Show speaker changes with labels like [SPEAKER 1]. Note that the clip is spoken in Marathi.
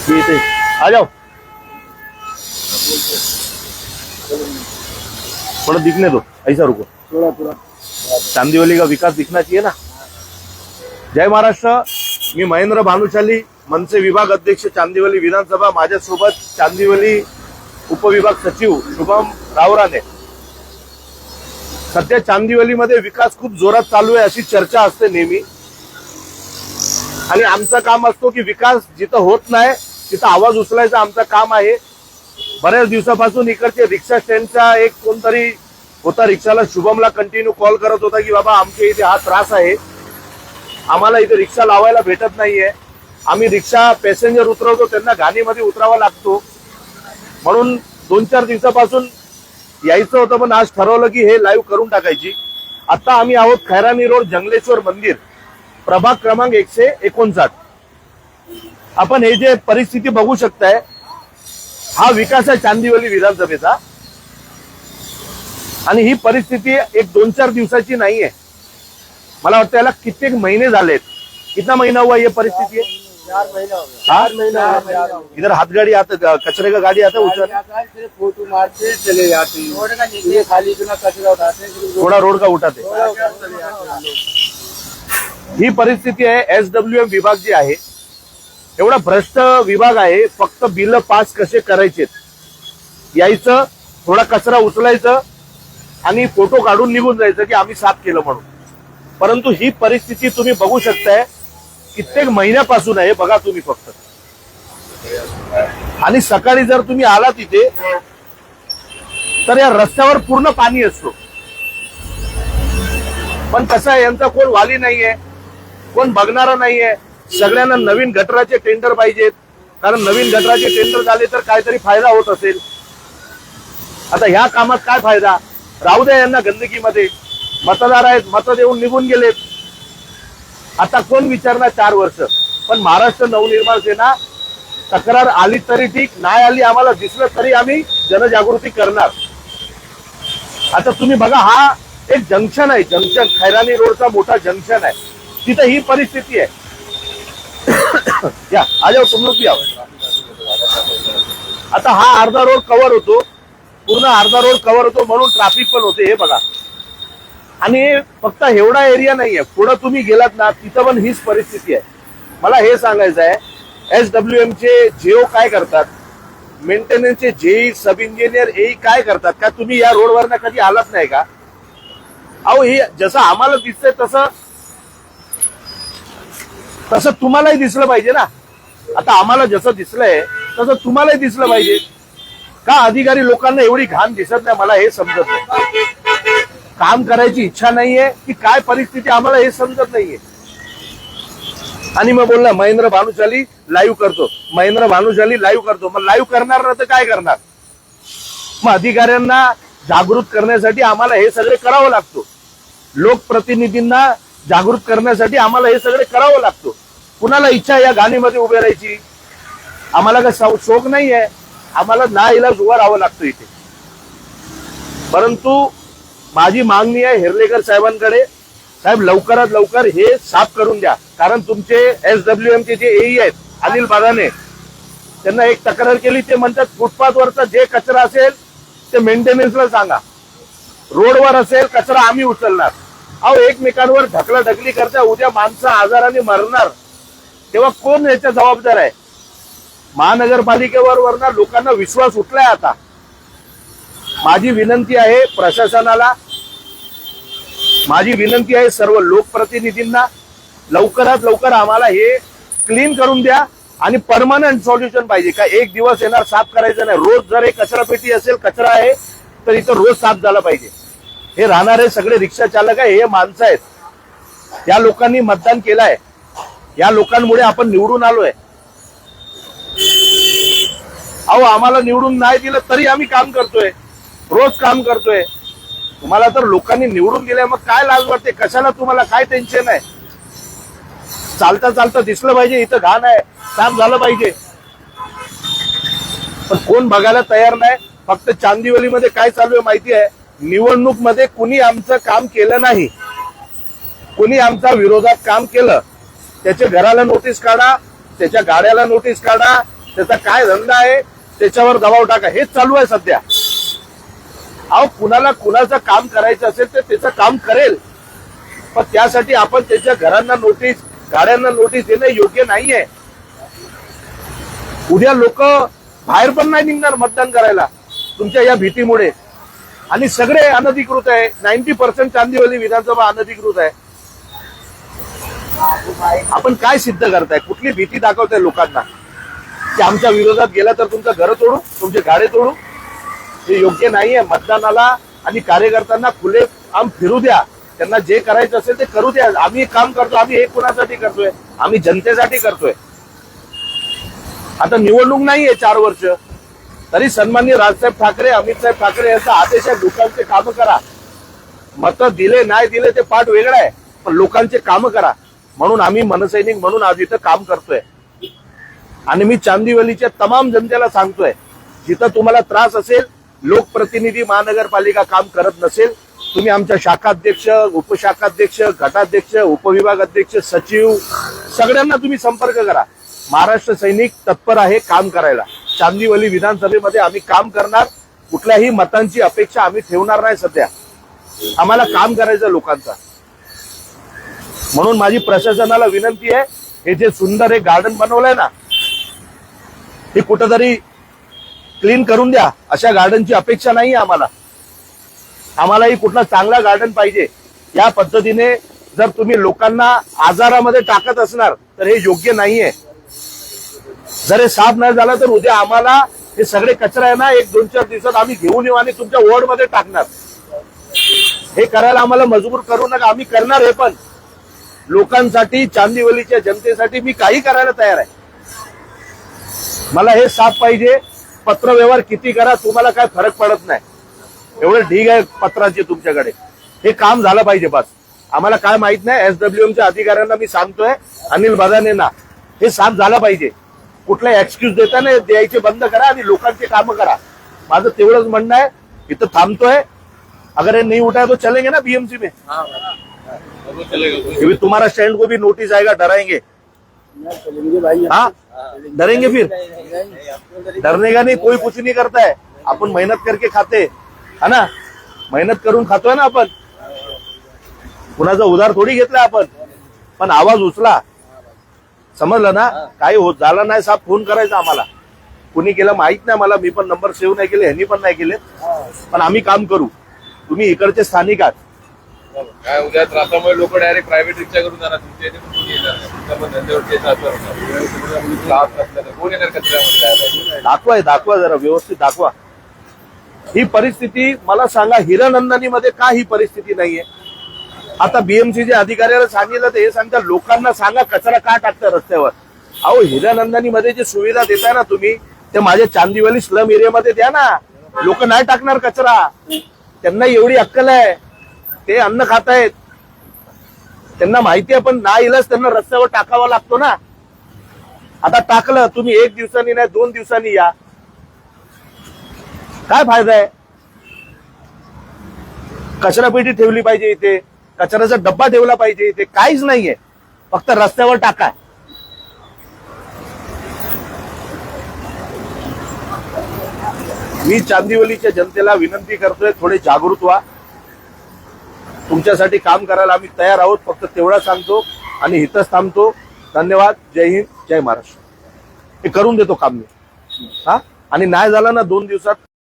[SPEAKER 1] आ जाओ, थोड़ा दिखने दो, ऐसा रुको
[SPEAKER 2] थोड़ा थोड़ा।
[SPEAKER 1] चांदीवली का विकास दिखना चाहिए ना। जय महाराष्ट्र। मी महेंद्र भानुशाली, मनसे विभाग अध्यक्ष, चांदीवली विधानसभा। माझ्यासोबत चांदीवली उपविभाग सचिव शुभम रावराने। सध्या चांदीवलीमध्ये विकास खूप जोरात चालू आहे अशी चर्चा असते नेहमी, आणि आमचं काम असतो की विकास जिथं होत नाही तिथं आवाज उचलायचं आमचं काम आहे। बऱ्याच दिवसापासून इकडचे रिक्षा स्टँडचा एक कोणतरी होता, रिक्षाला शुभमला कंटिन्यू कॉल करत होता की बाबा आमच्या इथे हा त्रास आहे, आम्हाला इथे रिक्षा लावायला भेटत नाहीये, आम्ही रिक्षा पॅसेंजर उतरवतो त्यांना घाणीमध्ये उतरावा लागतो, म्हणून 2-4 दिवसापासून यायचं होतं, पण आज ठरवलं की हे लाईव्ह करून टाकायची। आता आम्ही आहोत खैरानी रोड जंगलेश्वर मंदिर, प्रभाग क्रमांक 159। आपण हे जे परिस्थिती बघू शकताय, हा विकास आहे चांदीवली विधानसभेचा, आणि ही परिस्थिती एक 2-4 दिवसाची नाहीये, मला वाटतं याला कित्येक महिने झालेत। कितना महीना हुआ ये परिस्थिती है?
[SPEAKER 2] 4 महीना हो गया। 4 महीना।
[SPEAKER 1] इधर हाथ गाड़ी आता, कचरे का गाड़ी आता उधर,
[SPEAKER 2] सिर्फ फोटो मारते चले जाते हैं, रोड का नीचे खाली इतना कचरा उठाते हैं,
[SPEAKER 1] थोड़ा रोड का उठाते। ही परिस्थिती आहे। SWM विभाग जे आहे एवढा भ्रष्ट विभाग आहे, फक्त बिल पास कसे करायचे यायचं, थोडा कचरा उचलायचं आणि फोटो काढून निघून जायचं की आम्ही साफ केलं म्हणून। परंतु ही परिस्थिती तुम्ही बघू शकताय कित्येक महिन्यापासून आहे, बघा तुम्ही फक्त। आणि सकाळी जर तुम्ही आला तिथे तर या रस्त्यावर पूर्ण पाणी असतो, पण कसं आहे यांचा कोण वाली नाहीये, कोण बघणारा नाहीये। सगळ्यांना नवीन गटराचे टेंडर पाहिजेत, कारण नवीन गटराचे टेंडर झाले तर काहीतरी फायदा होत असेल। आता ह्या कामात काय फायदा, राहू द्या यांना गंदकीमध्ये। मतदार आहेत, मत देऊन निघून गेलेत, आता कोण विचारणार 4 वर्ष। पण महाराष्ट्र नवनिर्माण सेना तक्रार आली तरी ठीक, नाही आली आम्हाला दिसलं तरी आम्ही जनजागृती करणार। आता तुम्ही बघा, हा एक जंक्शन आहे, जंक्शन खैरानी रोडचा मोठा जंक्शन आहे, तिथे ही परिस्थिती आहे। या आ जाओ, तुम लोग भी आओ। आता हा अर्धा रोड कव्हर होतो, पूर्ण अर्धा रोड कव्हर होतो, म्हणून ट्रॅफिक पण होते, हे बघा। आणि फक्त एवढा एरिया नाहीये, पुढे तुम्ही गेलात ना तिथं पण हीच परिस्थिती आहे। मला हे सांगायचं आहे, SWM चे जेओ काय करतात, मेंटेनन्सचे जेई, सब इंजिनियर ए काय करतात का? तुम्ही या रोडवर कधी आलात नाही का? अहो, हे जसं आम्हाला दिसतंय तसं तुम्हालाही दिसलं पाहिजे ना। आता आम्हाला जसं दिसलंय तसं तुम्हालाही दिसलं पाहिजे का? अधिकारी लोकांना एवढी घाण दिसत नाही, मला हे समजत नाही। काम करायची इच्छा नाहीये की काय परिस्थिती, आम्हाला हे समजत नाहीये। आणि मग बोलला महेंद्र भानुशाली लाईव्ह करतो, महेंद्र भानुशाली लाईव्ह करतो, मग लाईव्ह करणार ना तर काय करणार? मग अधिकाऱ्यांना जागृत करण्यासाठी आम्हाला हे सगळे करावं लागतो, लोकप्रतिनिधींना जागृत करण्यासाठी आम्हाला हे सगळे करावं लागतो। कुणाला इच्छा या गाणीमध्ये उभे राहायची? आम्हाला काय शोक नाहीये, आम्हाला नाईलाज उभं राहावं लागतं इथे। परंतु माझी मागणी आहे हेर्लेकर साहेबांकडे, साहेब लवकरात लवकर हे साफ करून द्या, कारण तुमचे SWM चे जे एई आहेत अनिल बादाने, त्यांना एक तक्रार केली, ते म्हणतात फुटपाथवरचा जे कचरा असेल ते मेंटेनन्सला सांगा, रोडवर असेल कचरा आम्ही उचलणार। अहो, एकमेकांवर ढकलाढकली करता, उद्या माणसं आजाराने मरणार, तेव्हा कोण याचा जबाबदार आहे? महानगरपालिकेवर वरना लोकांना विश्वास उठलाय आता। माझी विनंती आहे प्रशासनाला, माझी विनंती आहे सर्व लोकप्रतिनिधींना, लवकरात लवकर आम्हाला हे क्लीन करून द्या आणि परमनंट सॉल्युशन पाहिजे। का एक दिवस येणार साफ करायचं नाही, रोज जर एक कचरापेटी असेल, कचरा आहे तर इथं रोज साफ झाला पाहिजे। हे राहणारे सगळे रिक्षा चालक आहे, हे माणसं आहेत, या लोकांनी मतदान केलंय, या लोकांमुळे आपण निवडून आलोय। अहो, आम्हाला निवडून नाही दिलं तरी आम्ही काम करतोय, रोज काम करतोय। तुम्हाला तर लोकांनी निवडून दिलंय, मग काय लाज वाटते? कशाला तुम्हाला काय टेन्शन आहे? चालता चालता दिसलं पाहिजे इथं घाण आहे, साफ झालं पाहिजे, पण कोण बघायला तयार नाही। फक्त चांदीवलीमध्ये काय चालू आहे माहिती आहे? निवडणूक मध्ये कुणी आमचं काम केलं नाही, कुणी आमच्या विरोधात काम केलं त्याच्या घराला नोटीस काढा, त्याच्या गाड्याला नोटीस काढा, त्याचा काय धंदा आहे त्याच्यावर दबाव टाका, हेच चालू आहे सध्या. अहो, कुणाला कुणाचं काम करायचं असेल तर त्याचं काम करेल, पण त्यासाठी आपण त्याच्या घरांना नोटीस, गाड्यांना नोटीस देणं योग्य नाहीये. उद्या लोक बाहेर पण नाही निघणार मतदान करायला तुमच्या या भीतीमुळे. आणि सगळे अनधिकृत आहे. 90% चांदिवली विधानसभा अनधिकृत आहे. आपण काय सिद्ध करताय? कुठली भीती दाखवताय लोकांना की आमच्या विरोधात गेला तर तुमचं घर तोडू, तुमचे गाडे तोडू? हे योग्य नाहीये. मतदानाला आणि कार्यकर्त्यांना खुले आम फिरू द्या. त्यांना जे करायचं असेल ते करू द्या. आम्ही काम करतो, आम्ही हे कुणासाठी करतोय? आम्ही जनतेसाठी करतोय. आता निवडणूक नाहीये 4 वर्ष, तरी सन्माननीय राजसाहेब ठाकरे, अमितसाहेब ठाकरे यांचा आदेश आहे, लोकांचे कामं करा. मतं दिले नाही दिले ते पाठ वेगळा आहे, पण लोकांचे कामं करा. म्हणून आम्ही मनसैनिक म्हणून आज इथं काम करतोय. आणि मी चांदिवलीच्या तमाम जनतेला सांगतोय, जिथं तुम्हाला त्रास असेल, लोकप्रतिनिधी महानगरपालिका काम करत नसेल, तुम्ही आमच्या शाखाध्यक्ष, उपशाखाध्यक्ष, गटाध्यक्ष, उपविभाग अध्यक्ष, सचिव सगळ्यांना तुम्ही संपर्क करा. महाराष्ट्र सैनिक तत्पर आहे काम करायला. चांदिवली विधानसभेमध्ये आम्ही काम करणार. कुठल्याही मतांची अपेक्षा आम्ही ठेवणार नाही. सध्या आम्हाला काम करायचं लोकांचा. म्हणून माझी प्रशासनाला विनंती आहे, हे जे सुंदर हे गार्डन बनवलंय ना, हे कुठंतरी क्लीन करून द्या. अशा गार्डनची अपेक्षा नाही आम्हाला. आम्हालाही कुठला चांगला गार्डन पाहिजे. या पद्धतीने जर तुम्ही लोकांना आजारामध्ये टाकत असणार तर हे योग्य नाहीये. जर हे साफ नाही झालं तर उद्या आम्हाला हे सगळे कचरा आहे ना 1-2-4 दिवसात आम्ही घेऊन येऊ आणि तुमच्या वॉर्डमध्ये टाकणार. हे करायला आम्हाला मजबूर करू नका. आम्ही करणार हे पण लोकांसाठी, चांदिवलीच्या जनतेसाठी मी काही करायला तयार आहे. मला हे साफ पाहिजे. पत्रव्यवहार किती करा, तुम्हाला काय फरक पडत नाही. एवढे ढीग आहे पत्रांचे तुमच्याकडे. हे काम झालं पाहिजे बस. आम्हाला काय माहित नाही. SWMच्या अधिकाऱ्यांना मी सांगतोय, अनिल बदानेंना, हे साफ झालं पाहिजे. कुठला एक्सक्यूज देताना द्यायचे बंद करा आणि लोकांचे कामं करा. माझं तेवढंच म्हणणं आहे. इथं थांबतोय. अगर ये नहीं उठाया तो चलेंगे ना BMC में. क्योंकि तुम्हारा स्टैंड को भी नोटिस आएगा, डराएंगे.
[SPEAKER 2] चलेंगे भाई.
[SPEAKER 1] हाँ, डरेंगे फिर? डरने का नहीं, कोई कुछ नहीं करता है. आपण मेहनत करके खाते है ना, मेहनत करून खातोय ना आपण. कुणाचा उधार थोडी घेतला आपण. पण आवाज उचला, समजलं ना. काही होत झालं नाही साहेब, फोन करायचा आम्हाला. कुणी केलं माहित नाही मला. मी पण नंबर सेव्ह नाही केले, ह्यांनी पण नाही केले. पण आम्ही काम करू. तुम्ही इकडचे स्थानिक आहात.
[SPEAKER 2] काय उद्या त्रासामुळे लोक डायरेक्ट प्रायव्हेट रिक्षा करून जाणार. तुमच्या इथे पण कोणी येणार नाही. तुमच्या पण धंद्यावर केस असणार. कोण येणार कचऱ्यामध्ये?
[SPEAKER 1] दाखवा जरा व्यवस्थित दाखवा. ही परिस्थिती मला सांगा, हिरनंदनीमध्ये का ही परिस्थिती नाहीये? आता BMCचे अधिकाऱ्याला सांगितलं तर हे सांगतात, लोकांना सांगा कचरा का टाकता रस्त्यावर. अहो, हिरनंदनीमध्ये जे सुविधा देताय ना तुम्ही, ते माझ्या चांदिवली स्लम एरियामध्ये द्या ना. लोक नाही टाकणार कचरा. त्यांना एवढी अक्कल आहे. ते अन्न खातायत, त्यांना माहिती आहे. पण नाईलाज त्यांना रस्त्यावर टाकावा लागतो ना. आता टाकलं तुम्ही, 1 दिवसांनी नाही 2 दिवसांनी या. काय फायदा आहे? कचरापेटी ठेवली पाहिजे इथे, कचऱ्याचा डब्बा ठेवला पाहिजे इथे. काहीच नाहीये, फक्त रस्त्यावर टाका. मी चांदिवलीच्या जनतेला विनंती करतोय, थोडे जागृत व्हा. तुमच्यासाठी काम करायला आम्ही तयार आहोत. फक्त तेवढा सांगतो आणि इथंच थांबतो. धन्यवाद. जय हिंद, जय महाराष्ट्र. हे करून देतो काम मी. हा, आणि नाही झालं ना 2 दिवसात